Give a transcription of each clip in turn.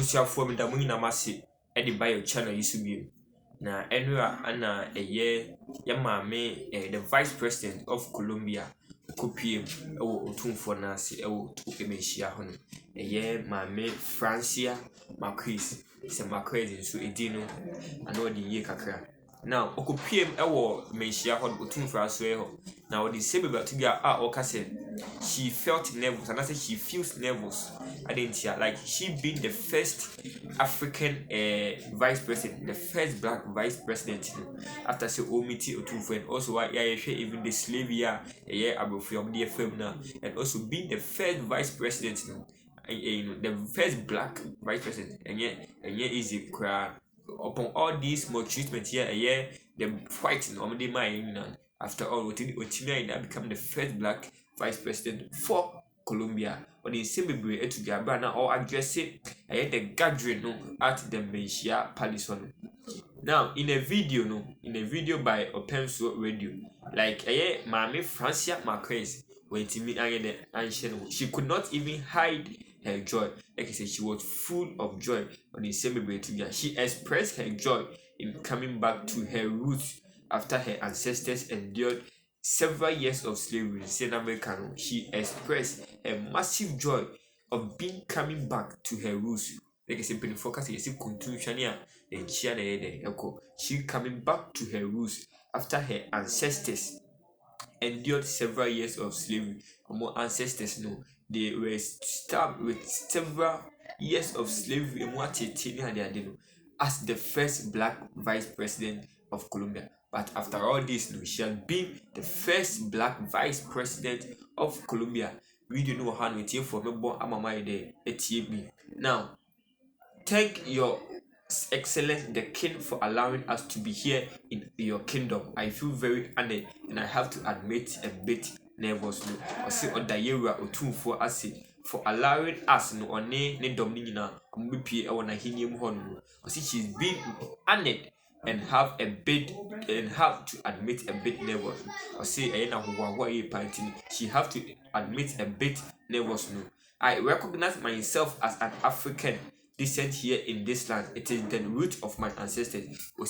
abusuafo mi da mo nyina mase e de buy your channel yisubiem na enura ana eye ya maame the vice president of Colombia kopiem ewo Otumfour na ase ewo emehia ho no eye maame Francia Marquez se Marquez nso edi no ana odi ye kakra now okopiem ewo mehia ho Otumfour aso e ho na odi se beba to bia okase she felt nervous and I said she feels nervous. I didn't hear like she being the first African vice president, the first black vice president after say Omiti Otumfour and also why even the slave year from the FM now and also being the first vice president the first black vice president and yet easy cry upon all these more treatment here the fighting on the mind after all Otimia become the first black vice president for Colombia. But in Simbibre to Gabana or address it the gathering at the Meshia Palace. Now in a video by Otumfour radio, like Mame Francia Marquez when Timmy the ancient she could not even hide her joy. Like I said, she was full of joy on the Simbibre to she expressed her joy in coming back to her roots after her ancestors endured several years of slavery in America. She expressed a massive joy of being coming back to her roots. Like I said, focus is continuation and she coming back to her roots after her ancestors endured several years of slavery. More ancestors know they were stabbed with several years of slavery as the first black vice president of Colombia. But after all this, she has been the first black vice president of Colombia. We don't know how to for me, but I'm a now. Thank your Excellence the King for allowing us to be here in your kingdom. I feel very honored and I have to admit a bit nervous. I say Odayera Otumfour ase for allowing us no one ne domina mupie e wona hinium hon. I see she's been honored and have to admit a bit nervous. I say she have to admit a bit nervous. No, I recognize myself as an African descent here in this land. It is the root of my ancestors. Or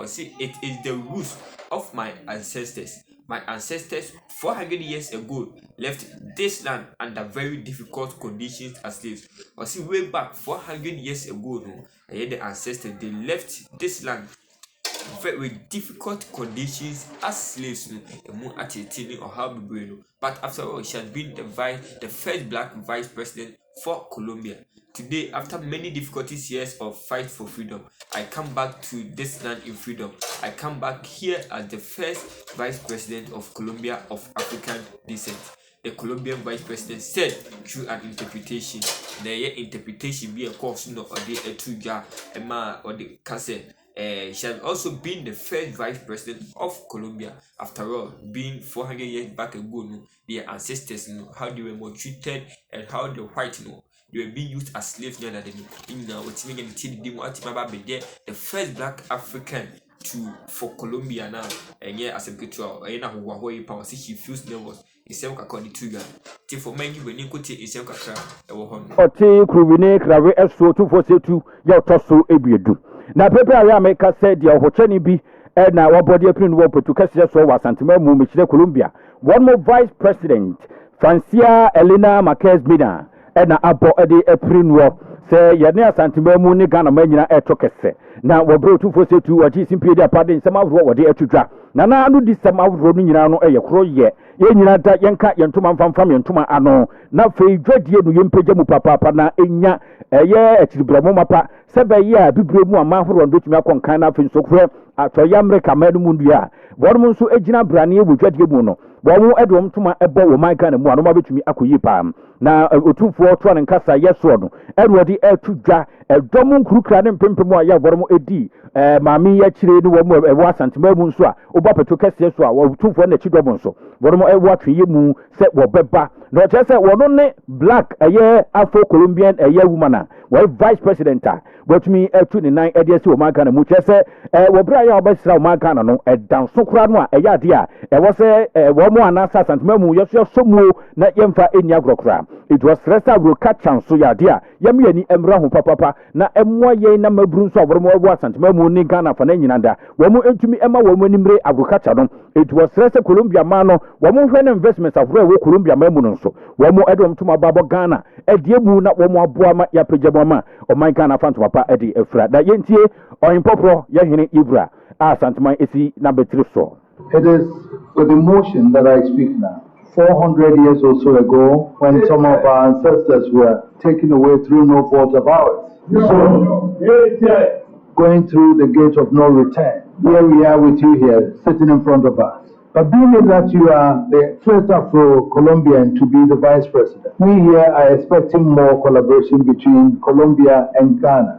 say it is the root of my ancestors. My ancestors 400 years ago left this land under very difficult conditions as slaves. Or see way back 400 years ago, the ancestors they left this land very difficult conditions as slaves or how but after all she has been the first black vice president for Colombia. Today, after many difficulties years of fight for freedom, I come back to this land in freedom. I come back here as the first vice president of Colombia of African descent. The Colombian vice president said through an interpretation, the interpretation be a course or the etuja ema or the cassette. She has also been the first vice president of Colombia. After all, being 400 years back ago, their ancestors how they were more treated and how the white they were being used as slaves. The first black African for Colombia now, and yeah, as a picture, she feels nervous. According to you, for many when you could take yourself a crowd, Kruvine, Crave, S242, your Tosso Ebiedu. Na pepe area make said the Hocheni be and now body open war to Cassia so was Santima Mumichile Colombia. One more vice president, Francia Elena Marquez Bina, and now Abo Eddie Eprin war. Say Yania Santima Muni Ghana Menina Etokese. Now we brought 242 or G simply their pardon some of what they etuja. Nana anu this some of rolling no a crow ye. Yenata Yanka Yantuma from Yantuma ano. Na fe dread ye no yempejamu papa na enya a year at Bramapa. Sebe ya bibremu amahoro on which me akon kana fin so kwe atoyamre kamenu mundia. Wonu so ejina branie wodwadie mu no. Wonu edom tuma ebo wo man kana mu anoma betumi akoyi pam. Na Otumfour to an kasa yeso no. Edwodi etudwa edom nkurukra ne mpempemu aya bormo edi maami ya chire ni wo mu ewo asantema mu nso a obapeto kase so a Otumfour na chidom nso. Bormo ewo atweye mu se wo beba. No chese wono ne black eye Afro Colombian eye woman we vice president but me 29 ediasi o maka na mu chese wo bra ya obesra o maka na no edan so kura no a eye ade a wo se wo mo anasa santema mu yeso so mu na yemfa enya grokra it was resta bro catch so ya ade a yam yani emra ho papa na emwa yen na mabru so abromo ebu asantema mu ni Ghana fa na nyinanda wo mu entumi ema wo mu nimre agriculture no etu wo stress Colombia ma no wo mu hwe na investments afro wo Colombia ma mu no so wo mu edom tuma babo Ghana edie mu na wo mu aboa ma ya pagya ma o man Ghana fa papa edi efra da yentie oyimpopro ye hene Ibra asantema esi na betri so. It is with emotion that I speak now. 400 years or so ago, when some of our ancestors were taken away through no fault of ours, going through the gate of no return. Here we are with you here, sitting in front of us. But being that you are the first Afro-Colombian to be the vice president, we here are expecting more collaboration between Colombia and Ghana.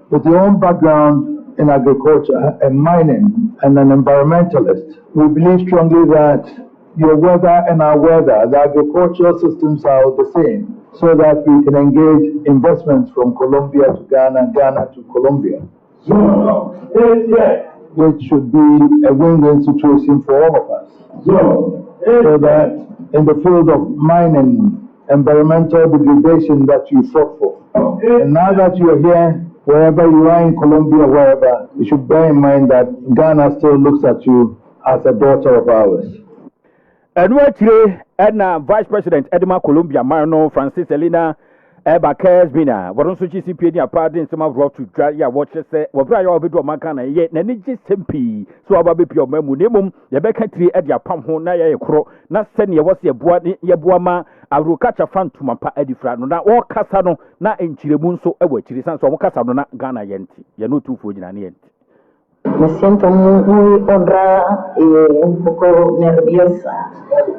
With your own background in agriculture and mining and an environmentalist, we believe strongly that your weather and our weather, the agricultural systems are the same, so that we can engage investments from Colombia to Ghana, Ghana to Colombia, which should be a win-win situation for all of us. So that in the field of mining, environmental degradation that you fought for, and now that you are here, wherever you are in Colombia, wherever, you should bear in mind that Ghana still looks at you as a daughter of ours. And what today, and Vice President Edema Colombia, Marno, Francis Elena, Bakers Bina, what also GCP, a pardon, some of rock to dry your watches, what I will be to Macana, yet Naniji Sempi, so I'll be pure memunimum, your Becca tree at your pump home, Naya Cro, not send your was your Buama, I will catch a fan to my pa Edifrano, now all Casano, not in Chirimun, so a witch, so Casano, not Ghana Yenti, you're no 2 for Yenti. Me siento muy honrada y un poco nerviosa.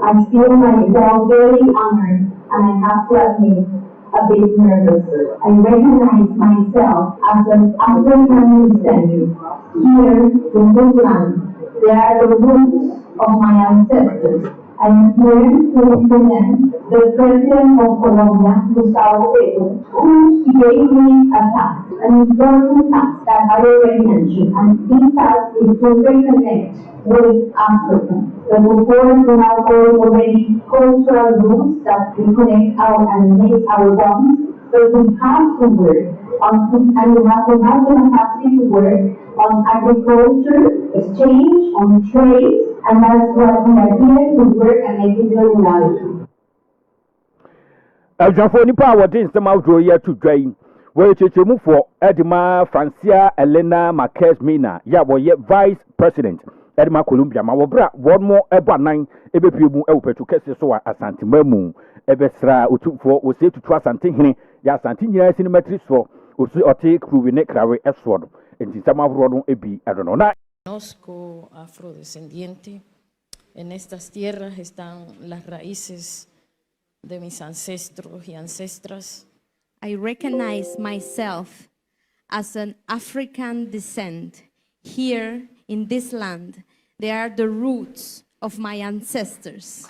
I feel myself very honored and I have to admit a bit nervous. I recognize myself as an African descendant. Here in this land, there are the roots of my ancestors. I am here to represent the President of Colombia, Gustavo Petro, who gave me a task, an important task that I already mentioned, and this task is to reconnect with Africa. The Otumfour do have already cultural roots that reconnect and make our bonds, but we have to work on, and we have to have the capacity to work on agriculture, exchange, on trade, and that's what we are here to work and make it a reality. Jafo nipa awodin stem outro here to drain. We chechemu for Edma Francia Elena Marquez Mina, ya wo Vice President Edma Colombia ma wo bra one more eba nine ebepiemu e opetu kese so asante mamu ebesra Otumfour wo se tutu asante hene ya asante nyina cinematri so osi ote kruwe ne krawe eswodo enti samavro no ebi edono na. Conozco afrodescendiente. En estas tierras están las raíces de mis ancestros y ancestras. I recognize myself as an African descent. Here in this land, they are the roots of my ancestors.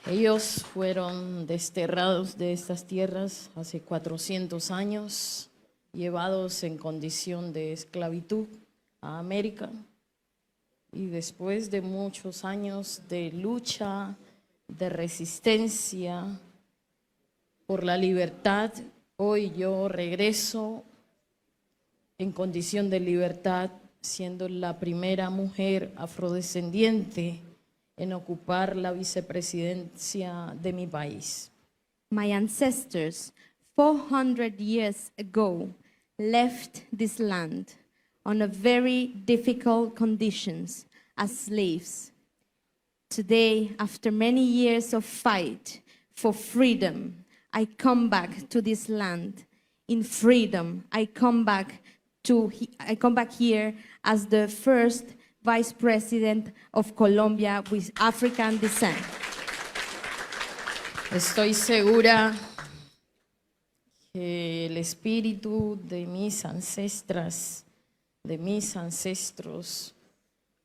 Ellos fueron desterrados de estas tierras hace 400 años. Llevados en condición de esclavitud a América, y después de muchos años de lucha, de resistencia por la libertad, hoy yo regreso en condición de libertad, siendo la primera mujer afrodescendiente en ocupar la vicepresidencia de mi país. My ancestors 400 years ago left this land on a very difficult conditions as slaves. Today, after many years of fight for freedom, I come back to this land in freedom. I come back here as the first Vice President of Colombia with African descent. Estoy segura que el espíritu de mis ancestras, de mis ancestros,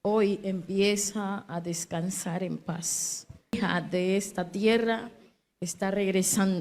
hoy empieza a descansar en paz. La hija de esta tierra está regresando.